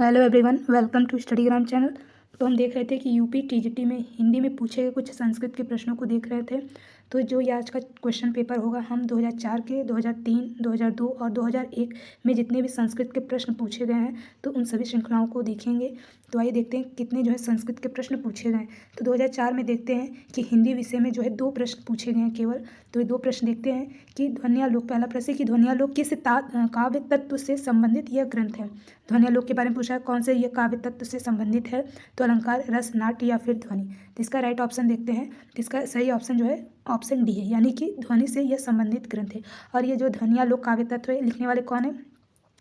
Hello everyone, welcome to Studygram channel. तो हम देख रहे थे कि यूपी टीजीटी में हिंदी में पूछे गए कुछ संस्कृत के प्रश्नों को देख रहे थे। तो जो ये आज का क्वेश्चन पेपर होगा, हम 2004 के, 2003, 2002 और 2001 में जितने भी संस्कृत के प्रश्न पूछे गए हैं तो उन सभी श्रृंखलाओं को देखेंगे। तो आइए देखते हैं कितने जो है संस्कृत के प्रश्न पूछे गए। तो 2004 में देखते हैं कि हिंदी विषय में जो है 2 प्रश्न पूछे गए हैं केवल। तो ये 2 प्रश्न देखते हैं कि ध्वन्यालोक, पहला प्रश्न कि ध्वन्यालोक किस काव्य तत्व से संबंधित यह ग्रंथ है। ध्वन्यालोक के बारे में पूछा है, कौन से यह काव्य तत्व से संबंधित है। तो अलंकार, रस, नाट्य या फिर ध्वनि। तो इसका राइट ऑप्शन देखते हैं। तो इसका सही ऑप्शन जो है ऑप्शन डी है, यानी कि ध्वनि से यह संबंधित ग्रंथ है। और ये जो ध्वन्यालोक काव्य तत्व है, लिखने वाले कौन है,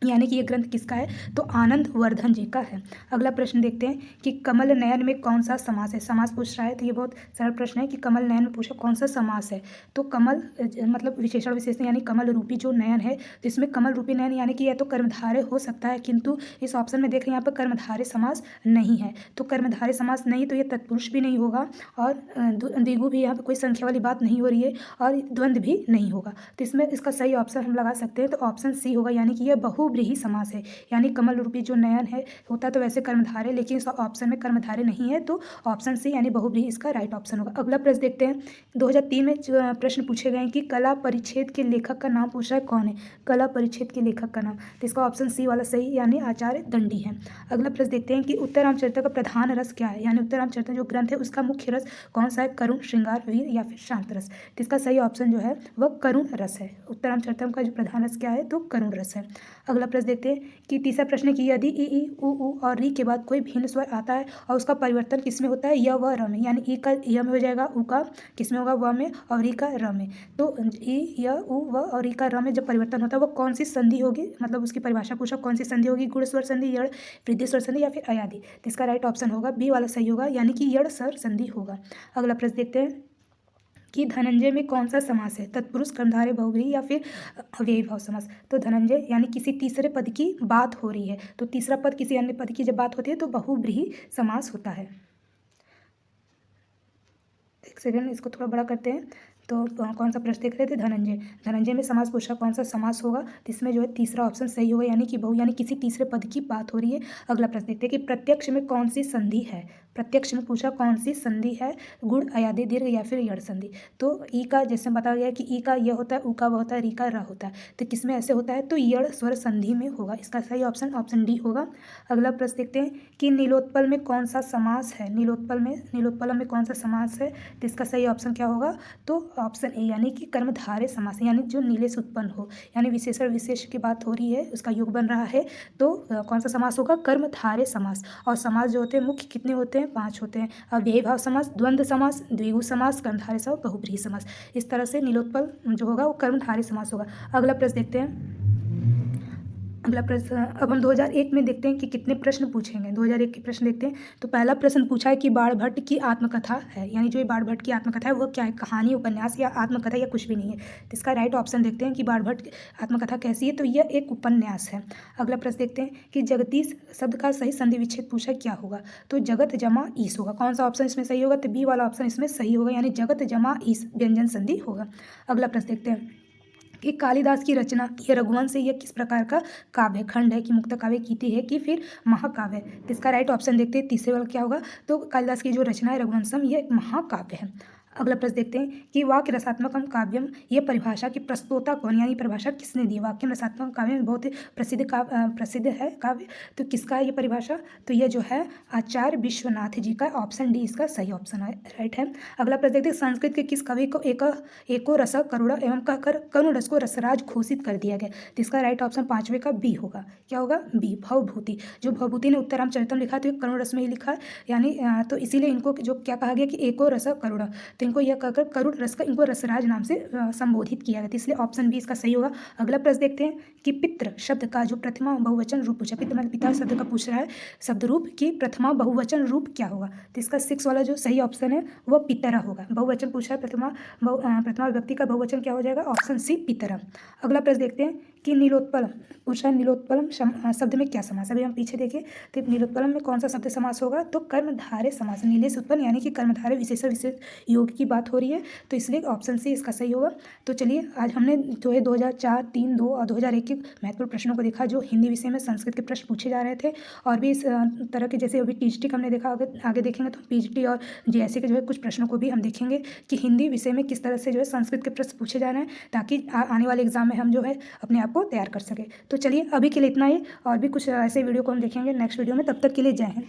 यानी कि ये ग्रंथ किसका है, तो आनंद वर्धन जी का है। अगला प्रश्न देखते हैं कि कमल नयन में कौन सा समास है। समास पूछ रहा है, तो ये बहुत सरल प्रश्न है कि कमल नयन में पूछा कौन सा समास है। तो कमल मतलब विशेषण विशेषण, यानी कमल रूपी जो नयन है, तो इसमें कमल रूपी नयन यानी कि यह तो कर्मधारय हो सकता है, किंतु इस ऑप्शन में देख रहे हैं यहाँ पर कर्मधारय समास नहीं है। तो कर्मधारय समास नहीं, तो ये तत्पुरुष भी नहीं होगा और द्विगु भी यहाँ पर कोई संख्या वाली बात नहीं हो रही है और द्वंद्व भी नहीं होगा। तो इसमें इसका सही ऑप्शन हम लगा सकते हैं, तो ऑप्शन सी होगा, यानी कि यह बहुव्रीहि समास है। यानी कमल रूपी जो नयन है होता तो वैसे कर्मधारय, लेकिन इस ऑप्शन में कर्मधारय नहीं है, तो ऑप्शन सी यानी बहुव्रीहि इसका राइट ऑप्शन होगा। अगला प्रश्न देखते हैं। 2003 में प्रश्न पूछे गए हैं कि कला परिच्छेद के लेखक का नाम पूछा है, कौन है कला परिच्छेद के लेखक का नाम। तो इसका ऑप्शन सी वाला सही, यानी आचार्य दंडी है। अगला प्रश्न देखते हैं कि उत्तर रामचरित का प्रधान रस क्या है, यानी उत्तर रामचरित जो ग्रंथ है उसका मुख्य रस कौन सा है, करुण, श्रृंगार, वीर या फिर शांत रस। तो इसका सही ऑप्शन जो है वह करुण रस है। उत्तर रामचरितम का जो प्रधान रस क्या है, तो करुण रस है। अगला प्रश्न देखते हैं कि तीसरा प्रश्न है कि यदि ई ई उ और री के बाद कोई भिन्न स्वर आता है और उसका परिवर्तन किसमें होता है, य व र में, यानी ई का य में हो जाएगा, उ का किसमें होगा, व में, और री का र में। तो ई, य, उ, व और री का र में जब परिवर्तन होता है वो कौन सी संधि होगी, मतलब उसकी परिभाषा पूछा कौन सी संधि होगी, गुण स्वर संधि, यड़, वृद्धि स्वर संधि या फिर अयादि। तो इसका राइट ऑप्शन होगा बी वाला सही होगा, यानी कि यड़ स्वर संधि होगा। अगला प्रश्न देखते हैं कि धनंजय में कौन सा समास है, तत्पुरुष, कर्मधारय, बहुव्रीहि या फिर अव्ययी भाव समास। तो धनंजय यानी किसी तीसरे पद की बात हो रही है, तो तीसरा पद किसी अन्य पद की जब बात होती है तो बहुव्रीहि समास होता है। एक सेकंड, इसको थोड़ा बड़ा करते हैं। तो कौन सा प्रश्न देख रहे थे, धनंजय। धनंजय में समास पूछा कौन सा समास होगा, तो इसमें जो है तीसरा ऑप्शन सही होगा, यानी कि बहु, यानी किसी तीसरे पद की बात हो रही है। अगला प्रश्न देखते हैं कि प्रत्यक्ष में कौन सी संधि है। प्रत्यक्ष में पूछा कौन सी संधि है, गुण, अयादि, दीर्घ या फिर यड़ संधि। तो ई का जैसे बताया गया कि ई का यह होता है, उ का वह होता है, री का रा होता है, तो किसमें ऐसे होता है, तो यड़ स्वर संधि में होगा। इसका सही ऑप्शन ऑप्शन डी होगा। अगला प्रश्न देखते हैं कि नीलोत्पल में कौन सा समास है। नीलोत्पलम में कौन सा समास है, तो इसका सही ऑप्शन क्या होगा, तो ऑप्शन ए, यानी कि कर्मधारय समास, यानी जो नीले से उत्पन्न हो, यानी विशेषण विशेष की बात हो रही है, उसका योग बन रहा है, तो कौन सा समास होगा, कर्मधारय समास। और समास जो होते हैं मुख्य कितने होते हैं, 5 होते हैं। अव्ययी भाव समास, द्वंद्व समास, द्विगु समास, कर्मधारय समास, बहुव्रीहि समास। इस तरह से नीलोत्पल जो होगा वो कर्मधारय समास होगा। अगला प्रश्न देखते हैं। अगला प्रश्न अब हम 2001 में देखते हैं कि कितने प्रश्न पूछेंगे। 2001 के प्रश्न देखते हैं। तो पहला प्रश्न पूछा है कि बाणभट्ट की आत्मकथा है, यानी जो ये बाणभट्ट की आत्मकथा है वह क्या है, कहानी, उपन्यास या आत्मकथा या कुछ भी नहीं है। तो इसका राइट ऑप्शन देखते हैं कि बाणभट्ट आत्मकथा कैसी है, तो यह एक उपन्यास है। अगला प्रश्न देखते हैं कि जगदीश शब्द का सही संधि विच्छेद पूछा क्या होगा, तो जगत जमा ईस होगा। कौन सा ऑप्शन इसमें सही होगा, तो बी वाला ऑप्शन इसमें सही होगा, यानी जगत जमा ईस व्यंजन संधि होगा। अगला प्रश्न देखते हैं कि कालिदास की रचना ये रघुवंश है, यह किस प्रकार का काव्य खंड है, कि मुक्त काव्य, गीति है कि फिर महाकाव्य है। इसका राइट ऑप्शन देखते हैं, तीसरे वाला क्या होगा, तो कालिदास की जो रचना है रघुवंशम, ये एक महाकाव्य है। अगला प्रश्न देखते हैं कि वाक्य रसात्मकम काव्यम, ये परिभाषा की प्रस्तोता कौन, यानी परिभाषा किसने दी। वाक्य रसात्मक काव्य में बहुत ही प्रसिद्ध है काव्य, तो किसका है ये परिभाषा, तो ये जो है आचार्य विश्वनाथ जी का। ऑप्शन डी इसका सही ऑप्शन है, राइट है। अगला प्रश्न देखते हैं संस्कृत के किस कवि को एको रस करुणा एवं कहकर करुण रस को रसराज घोषित कर दिया गया। तो इसका राइट ऑप्शन 5वें का बी होगा। क्या होगा, बी, भवभूति। जो भवभूति ने उत्तरामचरितम लिखा तो करुण रस में ही लिखा, यानी तो इसीलिए इनको जो क्या कहा गया कि एको रस करुणा, तो इनको यह कहकर करुण रस का इनको रसराज नाम से संबोधित किया गया, इसलिए ऑप्शन बी इसका सही होगा। अगला प्रश्न देखते हैं कि पितृ शब्द का जो प्रथमा बहुवचन रूप पूछा, पितृ मतलब पिता शब्द का पूछ रहा है शब्द रूप की प्रथमा बहुवचन रूप क्या होगा, तो इसका 6 वाला जो सही ऑप्शन है वह पितरा होगा। बहुवचन पूछा है, प्रथमा विभक्ति का बहुवचन क्या हो जाएगा, ऑप्शन सी पितरा। अगला प्रश्न देखते हैं कि नीलोत्पल पूछा है, नीलोत्पलम शब्द में क्या समास है। अभी हम पीछे देखें तो नीलोत्पलम में कौन सा शब्द समास होगा, तो कर्मधारय समास। नीले से उत्पन्न यानी कि कर्मधारय विशेषण विशेष योग की बात हो रही है, तो इसलिए ऑप्शन सी इसका सही होगा। तो चलिए आज हमने जो है 2004, 3, 2 और 2001 के महत्वपूर्ण प्रश्नों को देखा जो हिंदी विषय में संस्कृत के प्रश्न पूछे जा रहे थे। और भी इस तरह के जैसे अभी टीजीटी का हमने देखा, आगे देखेंगे तो पीजीटी और जीएससी के जो है कुछ प्रश्नों को भी हम देखेंगे कि हिंदी विषय में किस तरह से जो है संस्कृत के प्रश्न पूछे जा रहे हैं, ताकि आने वाले एग्जाम में हम जो है अपने आप को तैयार कर सकें। तो चलिए अभी के लिए इतना ही, और भी कुछ ऐसे वीडियो को हम देखेंगे नेक्स्ट वीडियो में। तब तक के लिए जय हिंद।